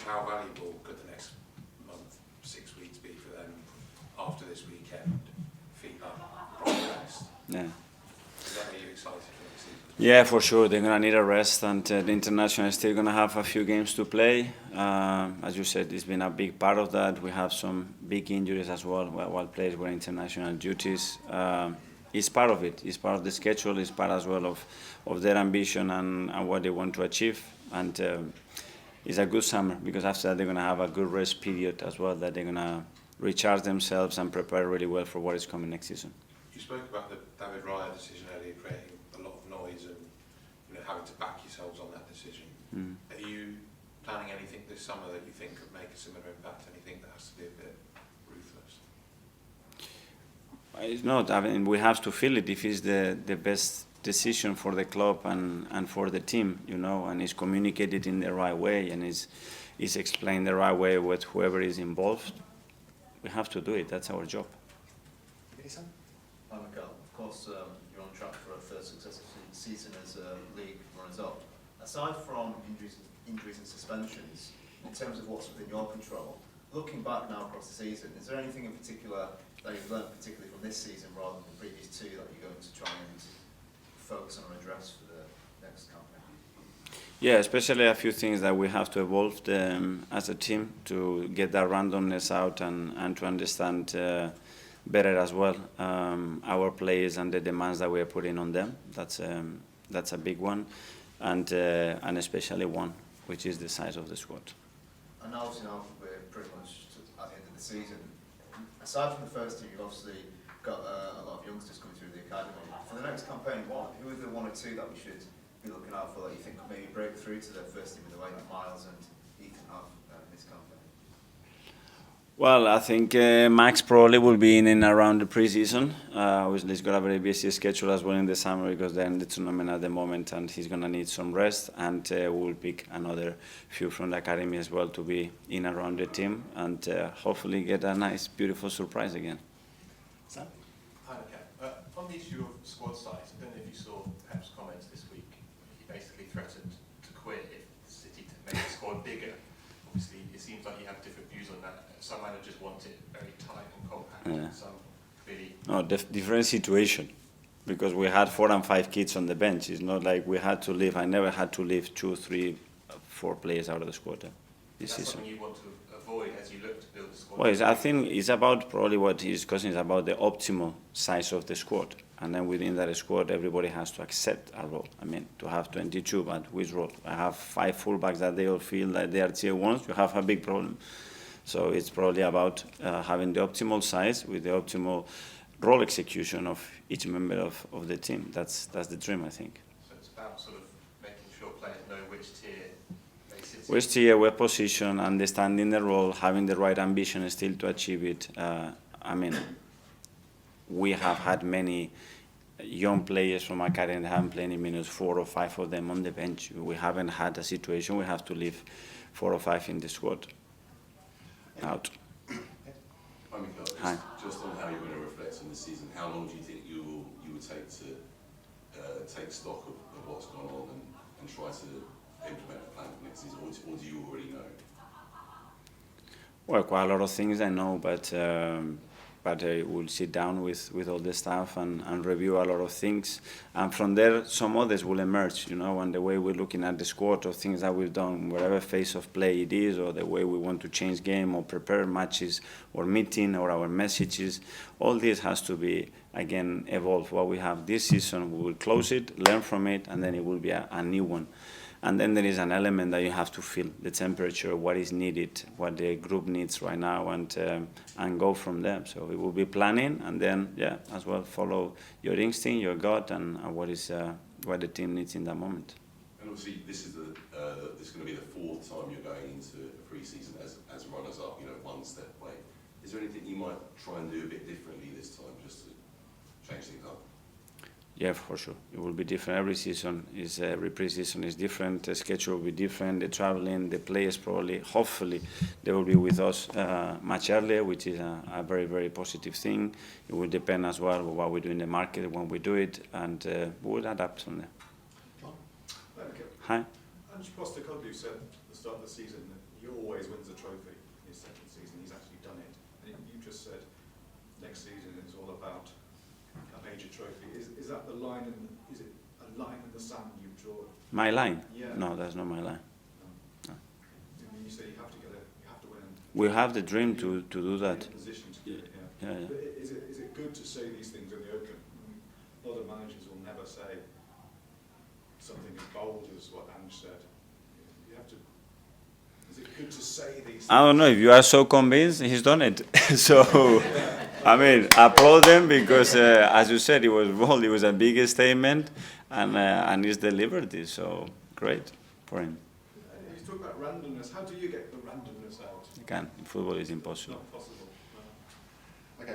how valuable could the next month, 6 weeks be for them after this weekend? Feet up, proper rest. Yeah. Is that, are you excited for next season? Yeah, for sure. They're going to need a rest, and the international is still going to have a few games to play. As you said, it's been a big part of that. We have some big injuries as well while players were international duties. It's part of it. It's part of the schedule. It's part as well of their ambition and what they want to achieve. And it's a good summer because after that they're going to have a good rest period as well, that they're going to recharge themselves and prepare really well for what is coming next season. You spoke about the David Raya decision earlier, creating a lot of noise and having to back yourselves on that decision. Are you planning anything this summer that you think could make a similar impact? Anything that has to be a bit ruthless? It's not. I mean, we have to feel it if it's the best decision for the club and for the team, and it's communicated in the right way and is explained the right way with whoever is involved. We have to do it. That's our job. Hi Mikel, of course you're on track for a third successive season as league runners-up. Aside from injuries and suspensions, in terms of what's within your control, looking back now across the season, is there anything in particular that you've learned, particularly from this season rather than the previous two, that you're going to try and focus on and address for the next campaign? Yeah, especially a few things that we have to evolve as a team to get that randomness out and to understand better as well our players and the demands that we are putting on them. That's a big one, and especially one, which is the size of the squad. And obviously now we're pretty much at the end of the season. Aside from the first team, you've obviously got a lot of youngsters coming through the academy. For the next campaign, who are the one or two that we should be looking out for that you think could maybe break through to the first team in the way that Miles and Ethan have in this campaign? Well, I think Max probably will be in and around the pre-season. Obviously, he's got a very busy schedule as well in the summer because they're in the tournament at the moment and he's going to need some rest. And we'll pick another few from the academy as well to be in around the team and hopefully get a nice, beautiful surprise again. Sam? Hi, okay. On the issue of squad size, I don't know if you saw Pep's comments this week. He basically threatened to quit if City made the squad bigger. Obviously, it seems like you have different views on that. Some managers want it very tight and compact, Yeah. some really... No, different situation because we had 4 and 5 kids on the bench. It's not like we had to leave. I never had to leave 2, 3, 4 players out of the squad this season. That's something you want to avoid as you look to build the squad? Well, I think it's about probably what he's discussing is about the optimal size of the squad. And then within that squad, everybody has to accept a role. I mean, to have 22, but which role? I have 5 fullbacks that they all feel like they are tier 1s, you have a big problem. So it's probably about having the optimal size with the optimal role execution of each member of the team. That's the dream, I think. So it's about sort of making sure players know which tier they sit in. Which tier, where position, understanding the role, having the right ambition still to achieve it. I mean, we have had many young players from academy that haven't played in minutes, 4 or 5 of them on the bench. We haven't had a situation we have to leave 4 or 5 in the squad out. Hi, Mikel. Hi. Just on how you're going to reflect on the season, how long do you think you would take to take stock of what's gone on and try to implement a plan for next season, or do you already know? Well, quite a lot of things I know, but we'll sit down with all the staff and review a lot of things. And from there, some others will emerge, and the way we're looking at the squad or things that we've done, whatever phase of play it is, or the way we want to change game or prepare matches or meeting or our messages, all this has to be, again, evolve. What we have this season, we will close it, learn from it, and then it will be a new one. And then there is an element that you have to feel, the temperature, what is needed, what the group needs right now, and go from there. So it will be planning, and then, as well follow your instinct, your gut, and what the team needs in that moment. And obviously, this is this is going to be the 4th time you're going into a pre-season as runners-up, one step away. Is there anything you might try and do a bit differently this time, just to change things up? Yeah, for sure. It will be different. Every season every pre-season is different. The schedule will be different. The traveling, the players probably, hopefully, they will be with us much earlier, which is a very, very positive thing. It will depend as well on what we do in the market when we do it, and we'll adapt from there. John? Hi. Ange Postecoglou said at the start of the season that he always wins a trophy in his second season. He's actually done it. And you just said next season is all about a major trophy. Is that the line? Is it a line in the sand you draw? My line? Yeah. No, that's not my line. No. You say you have to win. We have the dream to do that. Be in a position to do it, yeah. Yeah, yeah. But is it good to say these things in the open? A lot of managers will never say something as bold as what Ange said. You have to. Is it good to say these things? I don't know if you are so convinced. He's done it. So, I mean, applaud him because, as you said, it was bold. It was a big statement, and he's delivered it. So great for him. You talk about randomness. How do you get the randomness out? You can. In football, it's It's impossible. not possible. Okay,